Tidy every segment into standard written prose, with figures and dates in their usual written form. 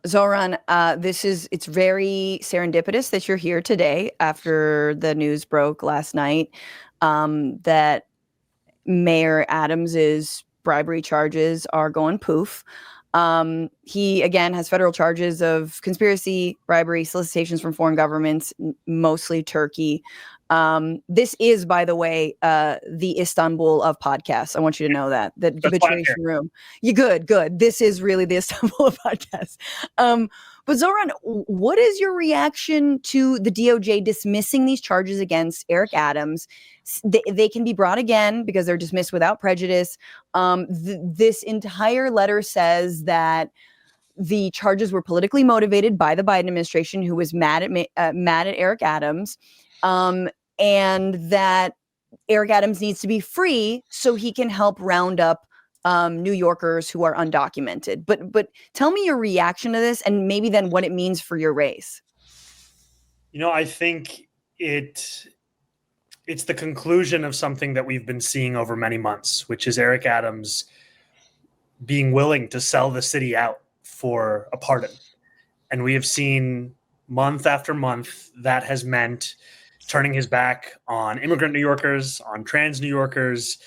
Zohran, it's very serendipitous that you're here today after the news broke last night that Mayor Adams's bribery charges are going poof. He again has federal charges of conspiracy, bribery, solicitations from foreign governments, mostly Turkey. This is, by the way, the Istanbul of podcasts. I want you to know that the Bitchuation room. You good. This is really the Istanbul of podcasts. But Zohran, what is your reaction to the DOJ dismissing these charges against Eric Adams? They can be brought again because they're dismissed without prejudice. This entire letter says that the charges were politically motivated by the Biden administration, who was mad at Eric Adams, and that Eric Adams needs to be free so he can help round up New Yorkers who are undocumented. But tell me your reaction to this, and maybe then what it means for your race. I think it's the conclusion of something that we've been seeing over many months, which is Eric Adams being willing to sell the city out for a pardon. And we have seen month after month that has meant turning his back on immigrant New Yorkers, on trans New Yorkers,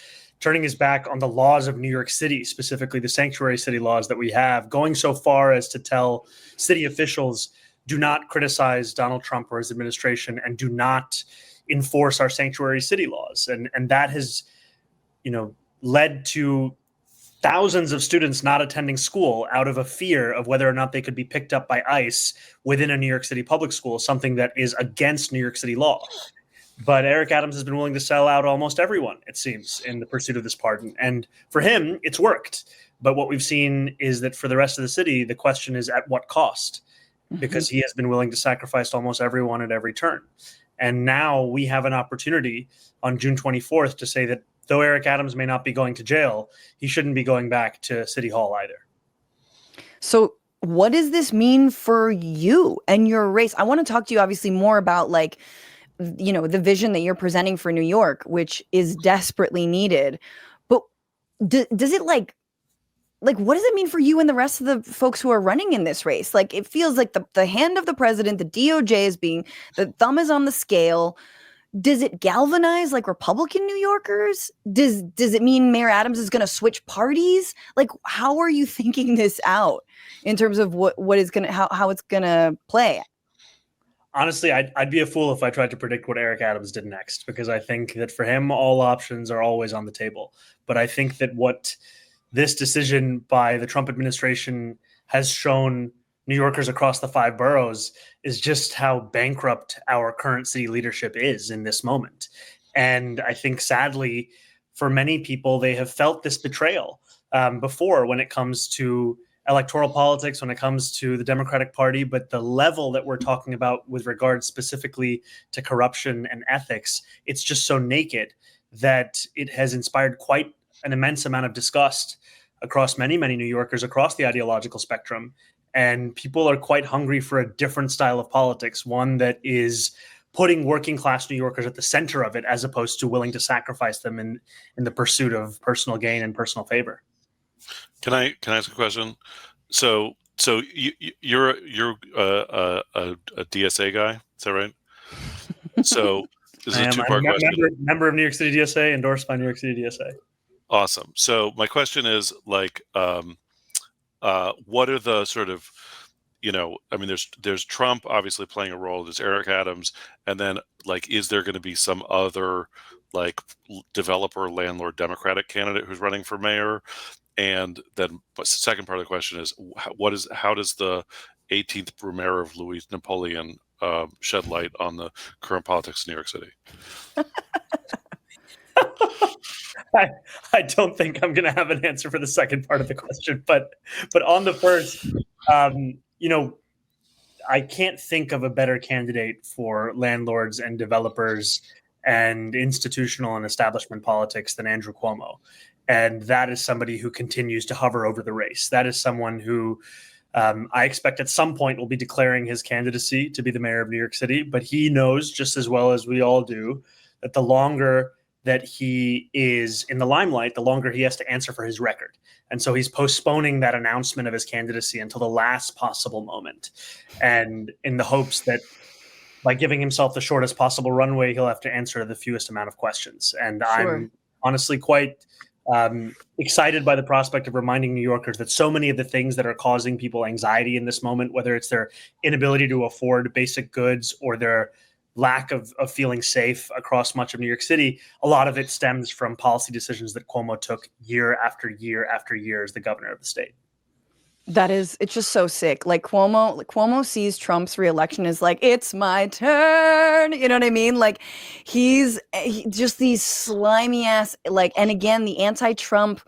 turning his back on the laws of New York City, specifically the sanctuary city laws that we have, going so far as to tell city officials, do not criticize Donald Trump or his administration and do not enforce our sanctuary city laws. And that has, led to thousands of students not attending school out of a fear of whether or not they could be picked up by ICE within a New York City public school, something that is against New York City law. But Eric Adams has been willing to sell out almost everyone, it seems, in the pursuit of this pardon. And for him, it's worked. But what we've seen is that for the rest of the city, the question is at what cost? Because he has been willing to sacrifice almost everyone at every turn. And now we have an opportunity on June 24th to say that though Eric Adams may not be going to jail, he shouldn't be going back to City Hall either. So what does this mean for you and your race? I want to talk to you obviously more about the vision that you're presenting for New York, which is desperately needed. But does it what does it mean for you and the rest of the folks who are running in this race? It feels like the hand of the president, the DOJ the thumb is on the scale. Does it galvanize Republican New Yorkers? Does it mean Mayor Adams is going to switch parties? How are you thinking this out in terms of how it's going to play? Honestly, I'd be a fool if I tried to predict what Eric Adams did next, because I think that for him, all options are always on the table. But I think that what this decision by the Trump administration has shown New Yorkers across the 5 boroughs is just how bankrupt our current city leadership is in this moment. And I think, sadly, for many people, they have felt this betrayal before when it comes to electoral politics, when it comes to the Democratic Party. But the level that we're talking about with regards specifically to corruption and ethics, it's just so naked that it has inspired quite an immense amount of disgust across many, many New Yorkers across the ideological spectrum. And people are quite hungry for a different style of politics, one that is putting working class New Yorkers at the center of it, as opposed to willing to sacrifice them in the pursuit of personal gain and personal favor. Can I ask a question? So you're a DSA guy, is that right? So this is a two-part question. Member of New York City DSA, endorsed by New York City DSA. Awesome. So my question is what are the sort of, there's Trump obviously playing a role, there's Eric Adams, and then is there going to be some other developer, landlord, Democratic candidate who's running for mayor? And then the second part of the question is, how does the 18th Brumaire of Louis Napoleon shed light on the current politics of New York City? I don't think I'm going to have an answer for the second part of the question, but on the first, I can't think of a better candidate for landlords and developers and institutional and establishment politics than Andrew Cuomo. And that is somebody who continues to hover over the race. That is someone who I expect at some point will be declaring his candidacy to be the mayor of New York City. But he knows just as well as we all do that the longer that he is in the limelight, the longer he has to answer for his record. And so he's postponing that announcement of his candidacy until the last possible moment. And in the hopes that by giving himself the shortest possible runway, he'll have to answer the fewest amount of questions. And Sure. I'm honestly quite excited by the prospect of reminding New Yorkers that so many of the things that are causing people anxiety in this moment, whether it's their inability to afford basic goods or their lack of feeling safe across much of New York City, a lot of it stems from policy decisions that Cuomo took year after year after year as the governor of the state. It's just so sick. Like Cuomo sees Trump's reelection as like, it's my turn. You know what I mean? Like he just these slimy ass, like, and again, the anti-Trump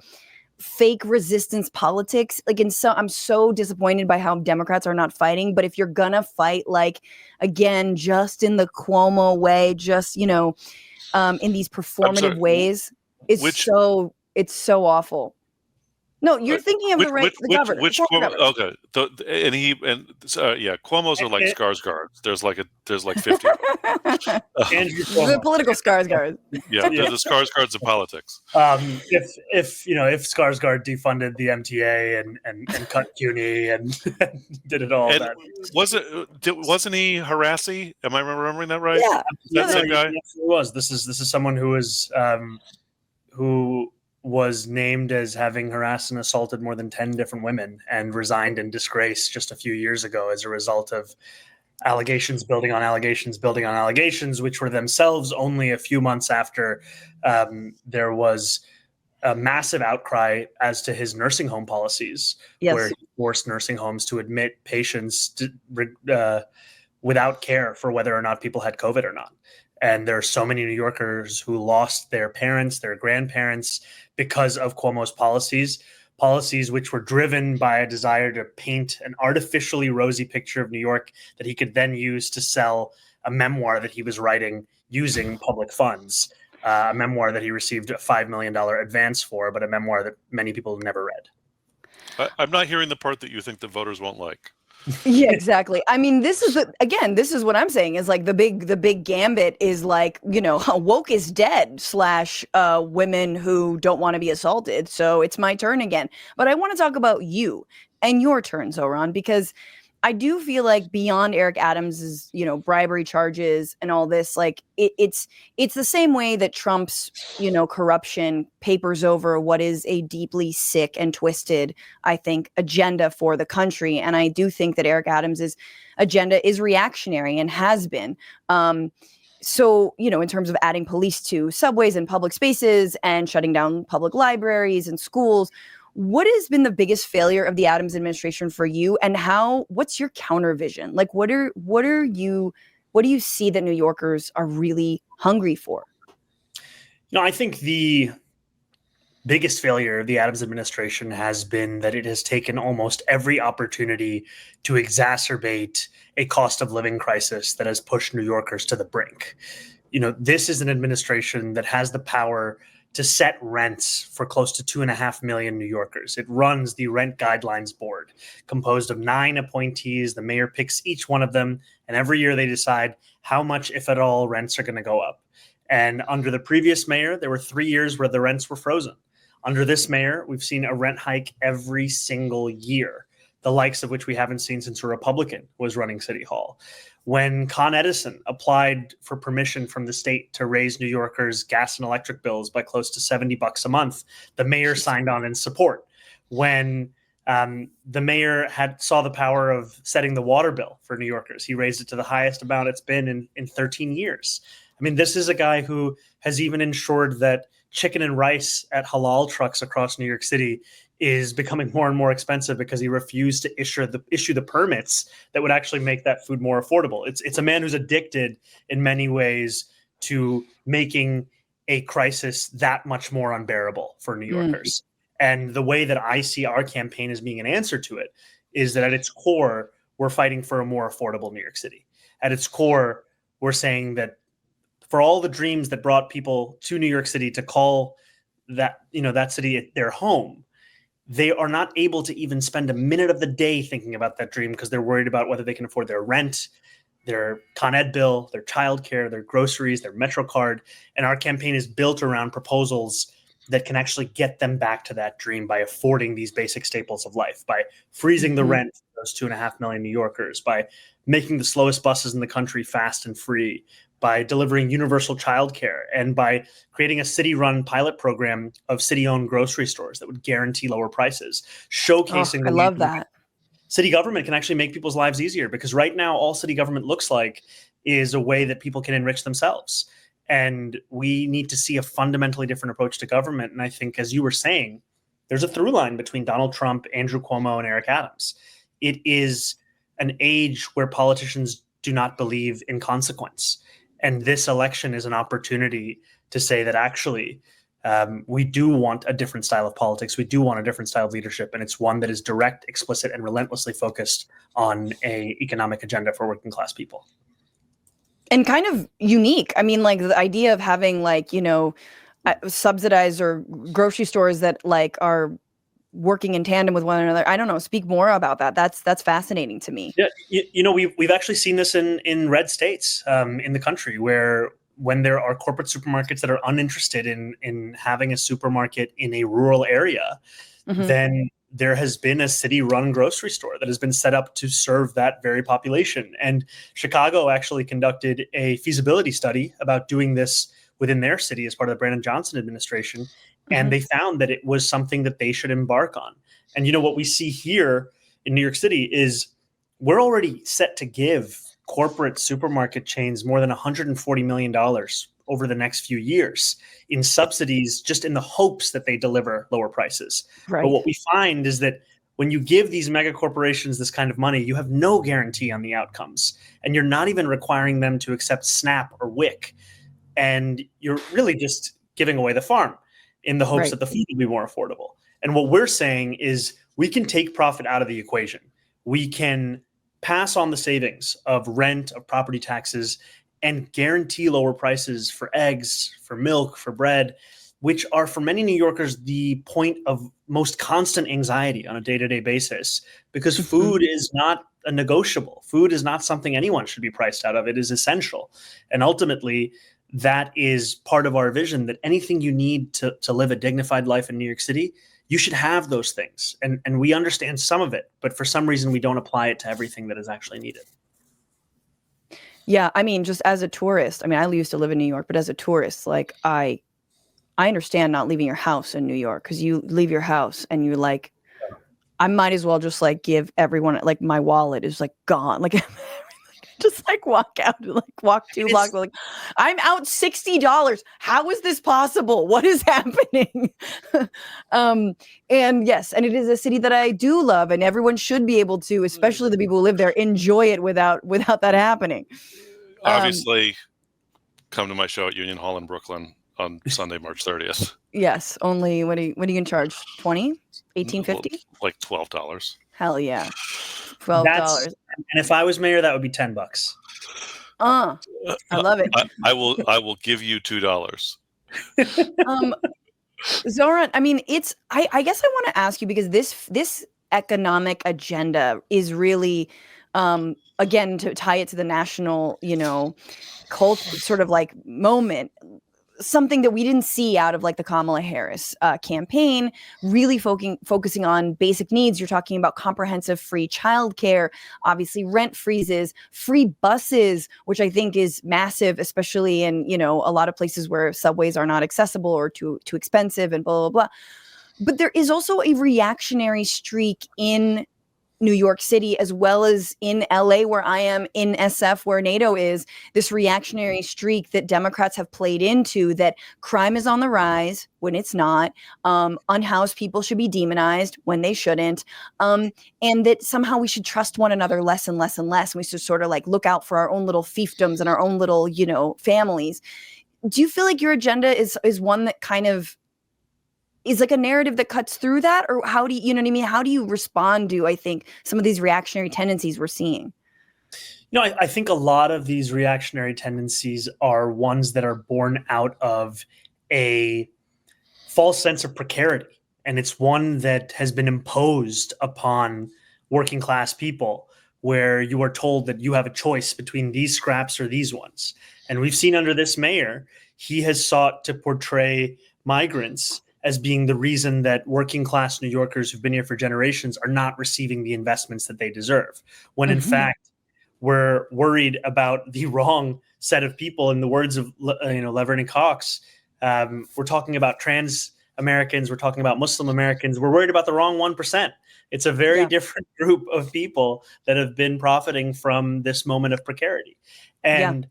fake resistance politics. Like, I'm so disappointed by how Democrats are not fighting. But if you're gonna fight, like, again, just in the Cuomo way, just, in these performative ways, it's so awful. No, you're thinking of the governor. Which Cuomo? Okay, Cuomo's are like Skarsgård. There's like 50. The political Skarsgård. Yeah, they're the Skarsgårds of politics. If Skarsgård defunded the MTA and cut CUNY and did it all, and that wasn't he harassy? Am I remembering that right? Yeah, that same guy. Yes, he was. This is someone who was named as having harassed and assaulted more than 10 different women and resigned in disgrace just a few years ago as a result of allegations building on allegations building on allegations, which were themselves only a few months after there was a massive outcry as to his nursing home policies, where he forced nursing homes to admit patients without care for whether or not people had COVID or not. And there are so many New Yorkers who lost their parents, their grandparents, because of Cuomo's policies which were driven by a desire to paint an artificially rosy picture of New York that he could then use to sell a memoir that he was writing using public funds, a memoir that he received a $5 million advance for, but a memoir that many people have never read. I'm not hearing the part that you think the voters won't like. Yeah, exactly. I mean, this is what I'm saying is like the big gambit is like, woke is dead / women who don't want to be assaulted. So it's my turn again. But I want to talk about you and your turn, Zohran, because I do feel like beyond Eric Adams's, bribery charges and all this, like it's the same way that Trump's, corruption papers over what is a deeply sick and twisted, I think, agenda for the country. And I do think that Eric Adams's agenda is reactionary and has been. So, in terms of adding police to subways and public spaces and shutting down public libraries and schools, what has been the biggest failure of the Adams administration for you, and what's your counter vision? Like, what do you see that New Yorkers are really hungry for? I think the biggest failure of the Adams administration has been that it has taken almost every opportunity to exacerbate a cost of living crisis that has pushed New Yorkers to the brink. This is an administration that has the power to set rents for close to 2.5 million New Yorkers. It runs the Rent Guidelines Board, composed of 9 appointees. The mayor picks each one of them, and every year they decide how much, if at all, rents are going to go up. And under the previous mayor, there were 3 years where the rents were frozen. Under this mayor, we've seen a rent hike every single year, the likes of which we haven't seen since a Republican was running City Hall. When Con Edison applied for permission from the state to raise New Yorkers' gas and electric bills by close to $70 a month, the mayor signed on in support. When the mayor saw the power of setting the water bill for New Yorkers, he raised it to the highest amount it's been in 13 years. I mean, this is a guy who has even ensured that chicken and rice at halal trucks across New York City is becoming more and more expensive because he refused to issue the permits that would actually make that food more affordable. It's a man who's addicted in many ways to making a crisis that much more unbearable for New Yorkers. And the way that I see our campaign as being an answer to it is that at its core, we're fighting for a more affordable New York City. At its core, we're saying that for all the dreams that brought people to New York City to call that city their home, they are not able to even spend a minute of the day thinking about that dream because they're worried about whether they can afford their rent, their Con Ed bill, their childcare, their groceries, their MetroCard. And our campaign is built around proposals that can actually get them back to that dream by affording these basic staples of life, by freezing the rent for those 2.5 million New Yorkers, by making the slowest buses in the country fast and free, by delivering universal childcare, and by creating a city-run pilot program of city-owned grocery stores that would guarantee lower prices, showcasing I love that. City government can actually make people's lives easier, because right now all city government looks like is a way that people can enrich themselves. And we need to see a fundamentally different approach to government. And I think, as you were saying, there's a through line between Donald Trump, Andrew Cuomo, and Eric Adams. It is an age where politicians do not believe in consequence. And this election is an opportunity to say that actually we do want a different style of politics. We do want a different style of leadership. And it's one that is direct, explicit, and relentlessly focused on an economic agenda for working class people. And kind of unique. I mean, like the idea of having like, subsidized or grocery stores that like are working in tandem with one another. I don't know. Speak more about that. That's fascinating to me. Yeah, we've actually seen this in red states in the country, where when there are corporate supermarkets that are uninterested in having a supermarket in a rural area, then there has been a city-run grocery store that has been set up to serve that very population. And Chicago actually conducted a feasibility study about doing this within their city as part of the Brandon Johnson administration. And they found that it was something that they should embark on. And what we see here in New York City is we're already set to give corporate supermarket chains more than $140 million over the next few years in subsidies, just in the hopes that they deliver lower prices. Right. But what we find is that when you give these mega corporations this kind of money, you have no guarantee on the outcomes. And you're not even requiring them to accept SNAP or WIC. And you're really just giving away the farm in the hopes that the food will be more affordable. And what we're saying is we can take profit out of the equation. We can pass on the savings of rent, of property taxes, and guarantee lower prices for eggs, for milk, for bread, which are for many New Yorkers the point of most constant anxiety on a day-to-day basis, because food is not a negotiable. Food is not something anyone should be priced out of. It is essential. And ultimately, that is part of our vision, that anything you need to live a dignified life in New York City, you should have those things. And we understand some of it, but for some reason, we don't apply it to everything that is actually needed. Yeah, I mean, just as a tourist, I mean, I used to live in New York, but as a tourist, like I understand not leaving your house in New York, because you leave your house and you're like, I might as well just like give everyone, like my wallet is like gone. Like just like walk out, like walk 2 blocks. Like I'm out $60. How is this possible? What is happening? And yes, and it is a city that I do love, and everyone should be able to, especially the people who live there, enjoy it without that happening. Obviously, come to my show at Union Hall in Brooklyn on Sunday, March 30th. Yes, only what are you going to charge? $20? $18.50? Like $12. Hell yeah. $12. And if I was mayor, that would be $10. I love it. I will give you $2. Zohran, I mean, I guess I want to ask you, because this economic agenda is really, again, to tie it to the national, cult sort of like moment, something that we didn't see out of like the Kamala Harris campaign, really focusing on basic needs. You're talking about comprehensive free childcare, obviously rent freezes, free buses, which I think is massive, especially in, a lot of places where subways are not accessible or too expensive and blah, blah, blah. But there is also a reactionary streak in New York City, as well as in LA, where I am, in SF, where NATO is, this reactionary streak that Democrats have played into, that crime is on the rise when it's not, unhoused people should be demonized when they shouldn't, and that somehow we should trust one another less and less and less. And we should sort of like look out for our own little fiefdoms and our own little, families. Do you feel like your agenda is one that kind of is like a narrative that cuts through that? Or how do you know what I mean? How do you respond to, I think, some of these reactionary tendencies we're seeing? I think a lot of these reactionary tendencies are ones that are born out of a false sense of precarity. And it's one that has been imposed upon working class people, where you are told that you have a choice between these scraps or these ones. And we've seen under this mayor, he has sought to portray migrants as being the reason that working class New Yorkers who've been here for generations are not receiving the investments that they deserve. When in fact, we're worried about the wrong set of people. In the words of Laverne Cox, we're talking about trans Americans, we're talking about Muslim Americans, we're worried about the wrong 1%. It's a very different group of people that have been profiting from this moment of precarity. And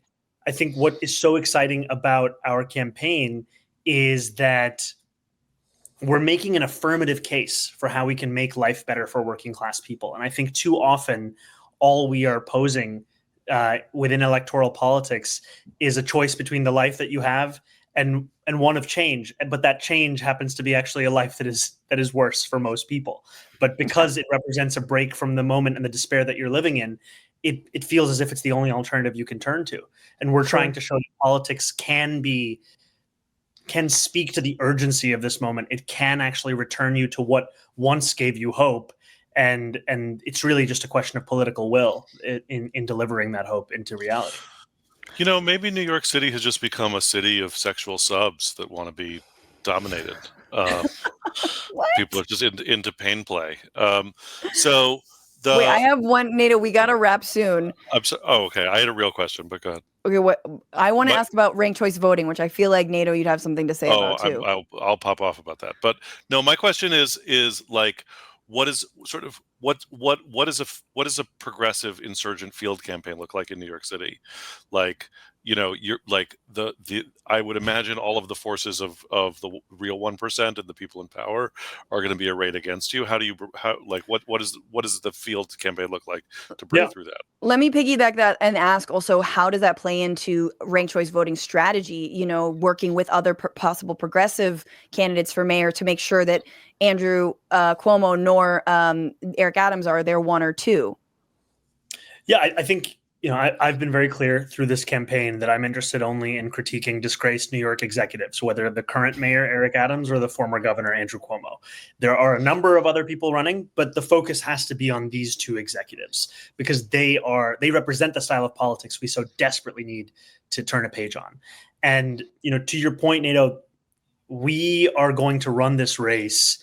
I think what is so exciting about our campaign is that we're making an affirmative case for how we can make life better for working class people. And I think too often all we are posing within electoral politics is a choice between the life that you have and one of change, but that change happens to be actually a life that is worse for most people. But because it represents a break from the moment and the despair that you're living in, it feels as if it's the only alternative you can turn to. And we're trying to show that politics can speak to the urgency of this moment. It can actually return you to what once gave you hope. And it's really just a question of political will in delivering that hope into reality. Maybe New York City has just become a city of sexual subs that want to be dominated. People are just into pain play. Wait, I have one, Nato. We got to wrap soon. I'm sorry. Oh, okay. I had a real question, but go ahead. Okay, what I want to ask about ranked choice voting, which I feel like Nato, you'd have something to say about too. I'll pop off about that. But no, my question is like, what is a progressive insurgent field campaign look like in New York City? Like, you're like I would imagine all of the forces of the real 1% and the people in power are going to be arrayed against you. What does the field campaign look like to break through that? Let me piggyback that and ask also, how does that play into ranked choice voting strategy? Working with other possible progressive candidates for mayor to make sure that Andrew Cuomo nor Eric Adams are their one or two. Yeah, I think I've been very clear through this campaign that I'm interested only in critiquing disgraced New York executives, whether the current mayor, Eric Adams, or the former governor, Andrew Cuomo. There are a number of other people running, but the focus has to be on these two executives because they represent the style of politics we so desperately need to turn a page on. And, to your point, Nato, we are going to run this race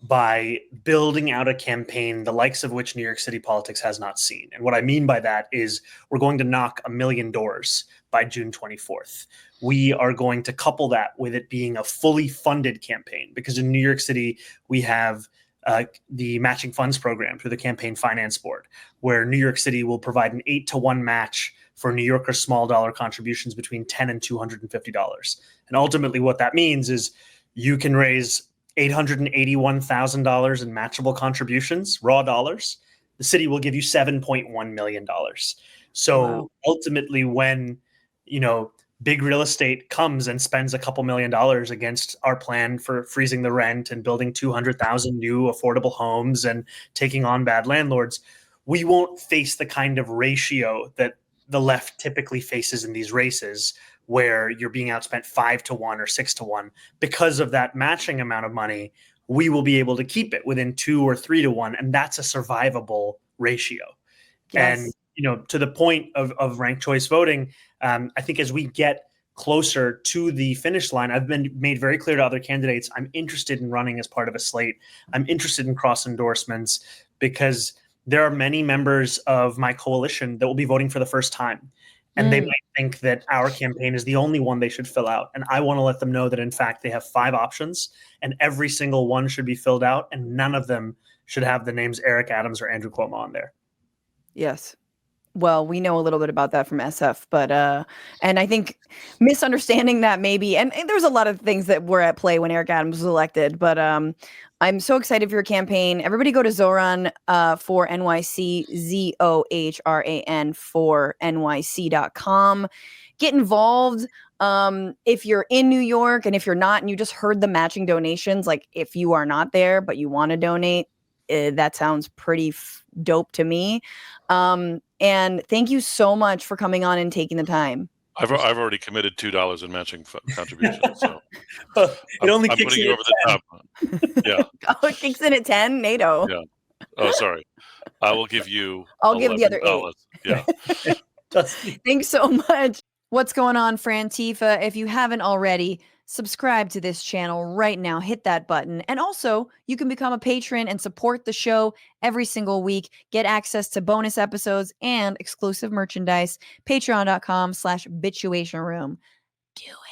by building out a campaign, the likes of which New York City politics has not seen. And what I mean by that is we're going to knock 1 million doors by June 24th. We are going to couple that with it being a fully funded campaign because in New York City, we have the matching funds program through the Campaign Finance Board, where New York City will provide an 8-to-1 match for New Yorkers' small dollar contributions between $10 and $250. And ultimately what that means is you can raise $881,000 in matchable contributions, raw dollars. The city will give you $7.1 million. So ultimately, when big real estate comes and spends a couple $1 million against our plan for freezing the rent and building 200,000 new affordable homes and taking on bad landlords, we won't face the kind of ratio that the left typically faces in these races, where you're being outspent 5-to-1 or 6-to-1. Because of that matching amount of money, we will be able to keep it within 2 or 3-to-1, and that's a survivable ratio. Yes. And to the point of ranked choice voting, I think as we get closer to the finish line, I've been made very clear to other candidates, I'm interested in running as part of a slate. I'm interested in cross endorsements because there are many members of my coalition that will be voting for the first time. And they might think that our campaign is the only one they should fill out. And I want to let them know that, in fact, they have 5 options and every single one should be filled out. And none of them should have the names Eric Adams or Andrew Cuomo on there. Yes. Well, we know a little bit about that from SF, but and I think misunderstanding that maybe, and there's a lot of things that were at play when Eric Adams was elected, but I'm so excited for your campaign. Everybody go to Zohran for NYC, ZOHRAN for NYC.com. Get involved. If you're in New York and if you're not and you just heard the matching donations, like if you are not there but you want to donate, that sounds pretty dope to me. And thank you so much for coming on and taking the time. I've already committed $2 in matching contributions, so it only I'm kicks putting in you over the top. Yeah. Oh, it kicks in at 10, Nato. Yeah. Oh, sorry. I will give you. I'll give the other $11. Yeah. Dusty. Thanks so much. What's going on, Frantifa? If you haven't already, subscribe to this channel right now. Hit that button. And also, you can become a patron and support the show every single week. Get access to bonus episodes and exclusive merchandise. Patreon.com/Bitchuation Room. Do it.